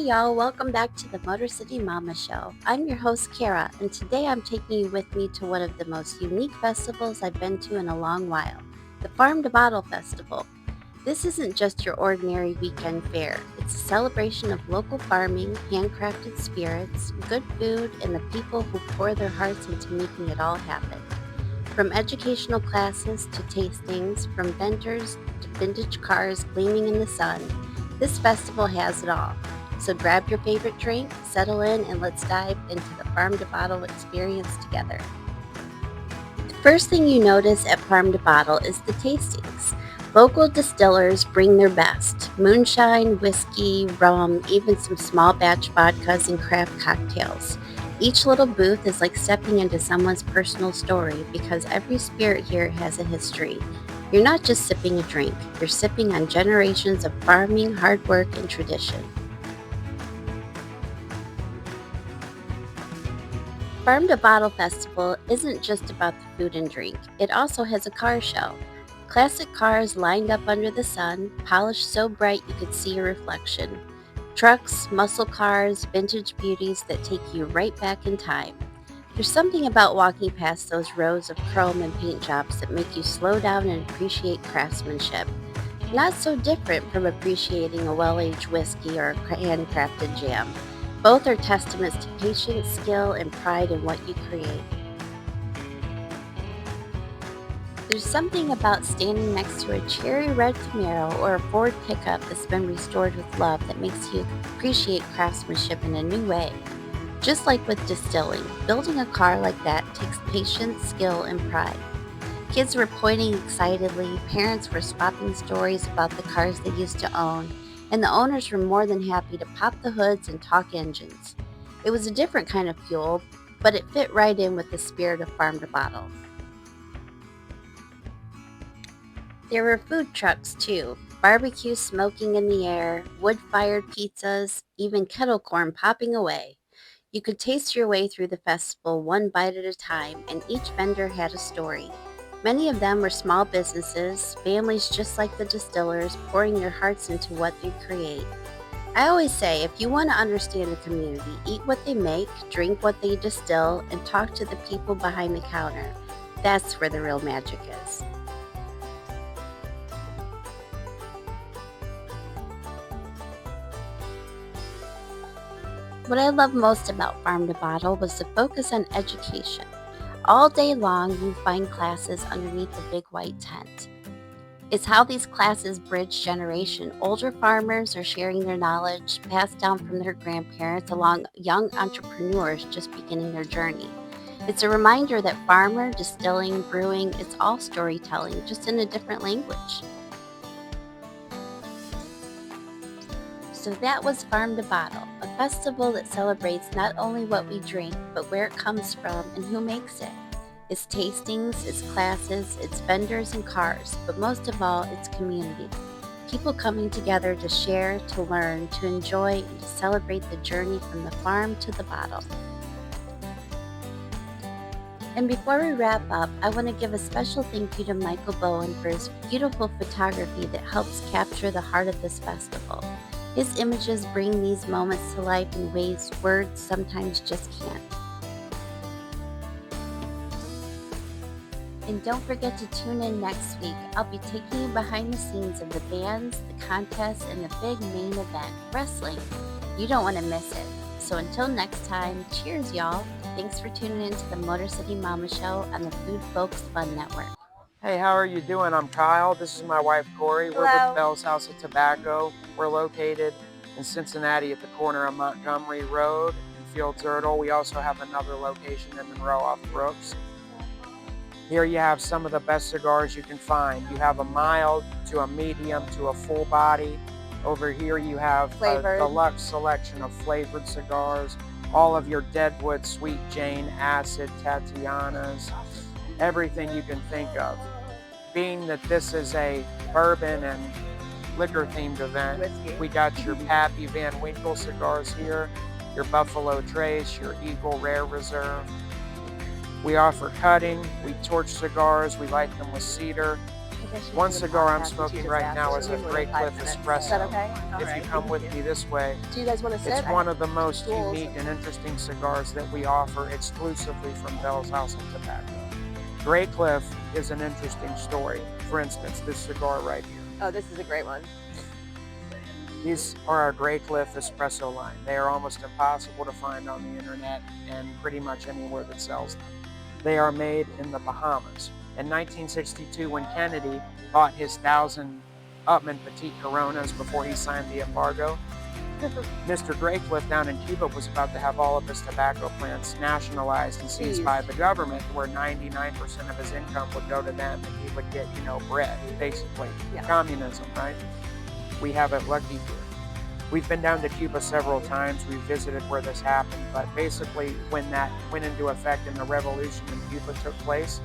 Hey y'all, welcome back to the Motor City Mama Show. I'm your host Kara, and today I'm taking you with me to one of the most unique festivals I've been to in a long while, the Farm to Bottle Festival. This isn't just your ordinary weekend fair. It's a celebration of local farming, handcrafted spirits, good food, and the people who pour their hearts into making it all happen. From educational classes to tastings, from vendors to vintage cars gleaming in the sun, this festival has it all. So grab your favorite drink, settle in, and let's dive into the Farm to Bottle experience together. The first thing you notice at Farm to Bottle is the tastings. Local distillers bring their best moonshine, whiskey, rum, even some small batch vodkas and craft cocktails. Each little booth is like stepping into someone's personal story because every spirit here has a history. You're not just sipping a drink, you're sipping on generations of farming, hard work, and tradition. Farm to Bottle Festival isn't just about the food and drink, it also has a car show. Classic cars lined up under the sun, polished so bright you could see your reflection. Trucks, muscle cars, vintage beauties that take you right back in time. There's something about walking past those rows of chrome and paint jobs that make you slow down and appreciate craftsmanship. Not so different from appreciating a well-aged whiskey or a handcrafted jam. Both are testaments to patience, skill, and pride in what you create. There's something about standing next to a cherry red Camaro or a Ford pickup that's been restored with love that makes you appreciate craftsmanship in a new way. Just like with distilling, building a car like that takes patience, skill, and pride. Kids were pointing excitedly, parents were swapping stories about the cars they used to own, and the owners were more than happy to pop the hoods and talk engines. It was a different kind of fuel, but it fit right in with the spirit of Farm to Bottle. There were food trucks too, barbecue smoking in the air, wood-fired pizzas, even kettle corn popping away. You could taste your way through the festival one bite at a time, and each vendor had a story. Many of them were small businesses, families just like the distillers, pouring their hearts into what they create. I always say if you want to understand a community, eat what they make, drink what they distill, and talk to the people behind the counter. That's where the real magic is. What I love most about Farm to Bottle was the focus on education. All day long, you find classes underneath the big white tent. It's how these classes bridge generation. Older farmers are sharing their knowledge passed down from their grandparents along young entrepreneurs just beginning their journey. It's a reminder that farmer, distilling, brewing, it's all storytelling, just in a different language. So that was Farm to Bottle, a festival that celebrates not only what we drink, but where it comes from and who makes it. Its tastings, its classes, its vendors and cars, but most of all, its community. People coming together to share, to learn, to enjoy, and to celebrate the journey from the farm to the bottle. And before we wrap up, I want to give a special thank you to Michael Bowen for his beautiful photography that helps capture the heart of this festival. His images bring these moments to life in ways words sometimes just can't. And don't forget to tune in next week. I'll be taking you behind the scenes of the bands, the contests, and the big main event, wrestling. You don't want to miss it. So until next time, cheers, y'all. Thanks for tuning in to the Motor City Mama Show on the Food Folks Fun Network. Hey, how are you doing? I'm Kyle. This is my wife, Corey. We're Hello. with Bell's House of Tobacco. We're located in Cincinnati at the corner of Montgomery Road and Fields Erdel. We also have another location in Monroe off Brooks. Here you have some of the best cigars you can find. You have a mild to a medium to a full body. Over here you have a deluxe selection of flavored cigars. All of your Deadwood, Sweet Jane, Acid, Tatianas, everything you can think of. Being that this is a bourbon and liquor themed event, we got your Pappy Van Winkle cigars here, your Buffalo Trace, your Eagle Rare Reserve. We offer cutting, we torch cigars, we light them with cedar. I guess you One do the cigar I'm podcast and she smoking just right asked now if is she a knew more Grey than Cliff 5 minutes. Espresso. Is that okay? All If you right. come with me this way, Do you guys want to sit? it's one of the most Stools. unique and interesting cigars that we offer exclusively from Bell's House of Tobacco. Grey Cliff is an interesting story. For instance, this cigar right here. Oh, this is a great one. These are our Grey Cliff Espresso line. They are almost impossible to find on the internet and pretty much anywhere that sells them. They are made in the Bahamas. In 1962, when Kennedy bought his 1,000 Upmann Petit Coronas before he signed the embargo, Mr. Grey Cliff down in Cuba was about to have all of his tobacco plants nationalized and seized by the government, where 99% of his income would go to them and he would get, bread, basically. Yeah. Communism, right? We have it lucky here. We've been down to Cuba several times. We've visited where this happened, but basically when that went into effect and the revolution in Cuba took place,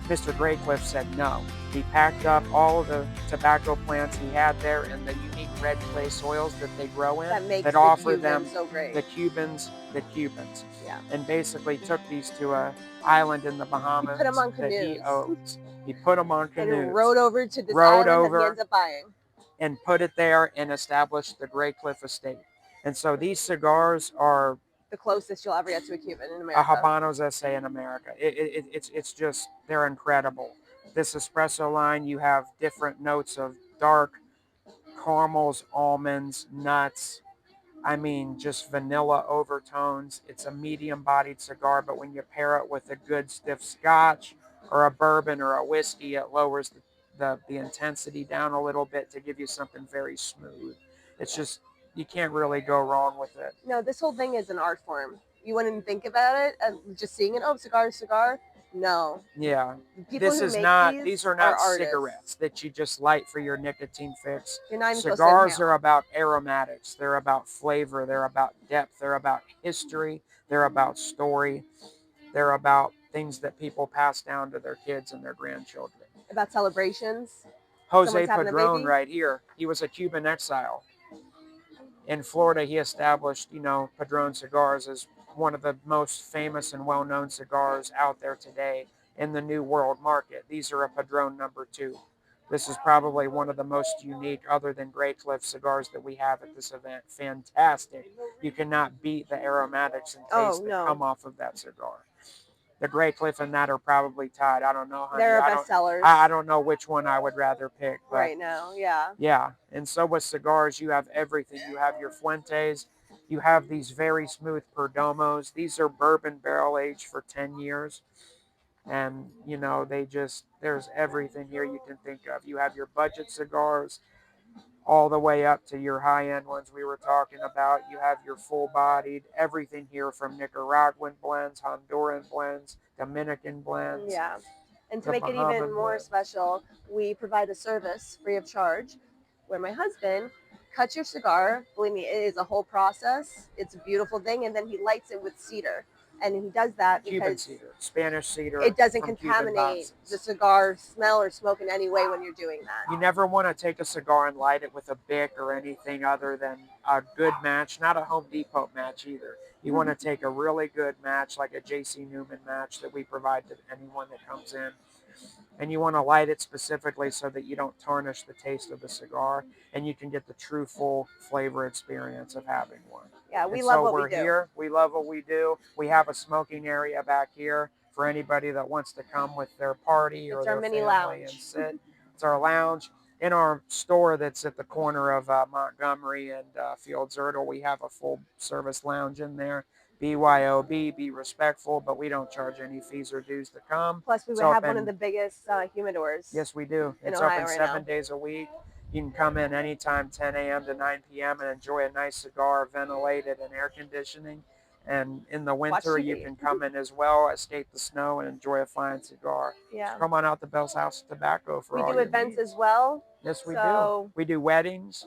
Mr. Grey Cliff said no. He packed up all of the tobacco plants he had there and the unique red clay soils that they grow in that offer the them so great. the Cubans. Yeah. And basically took these to a island in the Bahamas He put them on that he canoes. owns. He put them on canoes. And rode over to this island that he ends up buying. And put it there and established the Grey Cliff Estate. And so these cigars are the closest you'll ever get to a Cuban in a America. Habanos SA in America. It's just, they're incredible. This espresso line, you have different notes of dark caramels, almonds, nuts. I mean, just vanilla overtones. It's a medium-bodied cigar, but when you pair it with a good stiff scotch or a bourbon or a whiskey, it lowers the intensity down a little bit to give you something very smooth. It's just, you can't really go wrong with it. No, this whole thing is an art form. You wouldn't even think about it, just seeing it. Oh, cigar. No. Yeah. People This who is make not, these are not artists. cigarettes that you just light for your nicotine fix. You're not even Cigars are about aromatics. They're about flavor. They're about depth. They're about history. They're about story. They're about things that people pass down to their kids and their grandchildren. About celebrations. Jose Padron right here. He was a Cuban exile. In Florida, he established, Padron Cigars as one of the most famous and well-known cigars out there today in the New World market. These are a Padron number 2. This is probably one of the most unique, other than Grey Cliff cigars, that we have at this event. Fantastic. You cannot beat the aromatics and taste that come off of that cigar. The Grey Cliff and that are probably tied. I don't know, honey. They're bestsellers. I don't know which one I would rather pick. But right now, yeah. Yeah, and so with cigars, you have everything. You have your Fuentes. You have these very smooth Perdomos. These are bourbon barrel aged for 10 years. And, there's everything here you can think of. You have your budget cigars all the way up to your high-end ones we were talking about. You have your full-bodied, everything here from Nicaraguan blends, Honduran blends, Dominican blends. Yeah. And to make it even more special, we provide a service free of charge where my husband cuts your cigar. Believe me, it is a whole process. It's a beautiful thing. And then he lights it with cedar. And he does that because Cuban cedar, Spanish cedar. It doesn't contaminate the cigar smell or smoke in any way when you're doing that. You never want to take a cigar and light it with a Bic or anything other than a good match, not a Home Depot match either. You want to take a really good match, like a J.C. Newman match that we provide to anyone that comes in. And you want to light it specifically so that you don't tarnish the taste of the cigar and you can get the true full flavor experience of having one. Yeah, we love what we do. Here. We love what we do. We have a smoking area back here for anybody that wants to come with their party or their mini family lounge. and sit. It's our lounge. In our store that's at the corner of Montgomery and Fields Erdel, we have a full service lounge in there. BYOB, be respectful, but we don't charge any fees or dues to come. Plus, we would have one of the biggest humidors. Yes, we do. It's open 7 days a week. You can come in anytime, 10 a.m. to 9 p.m. and enjoy a nice cigar, ventilated and air conditioning. And in the winter, you can come in as well, escape the snow, and enjoy a fine cigar. Yeah. So come on out to Bell's House of Tobacco for all We do your events needs. as well. Yes, we do. We do weddings.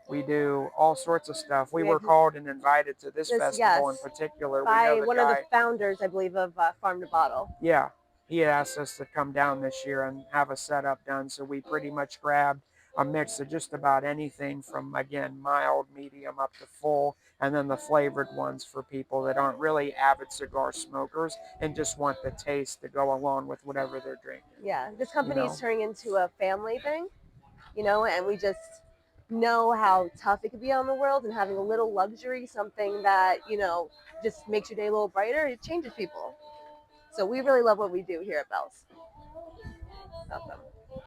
We do all sorts of stuff. We were called and invited to this festival in particular. By one of the founders, I believe, of Farm to Bottle. Yeah. He asked us to come down this year and have a setup done. So we pretty much grabbed a mix of just about anything from, again, mild, medium, up to full, and then the flavored ones for people that aren't really avid cigar smokers and just want the taste to go along with whatever they're drinking. Yeah, this You company know, is turning into a family thing, and we just know how tough it can be on the world, and having a little luxury, something that, just makes your day a little brighter, it changes people. So we really love what we do here at Bell's. Awesome.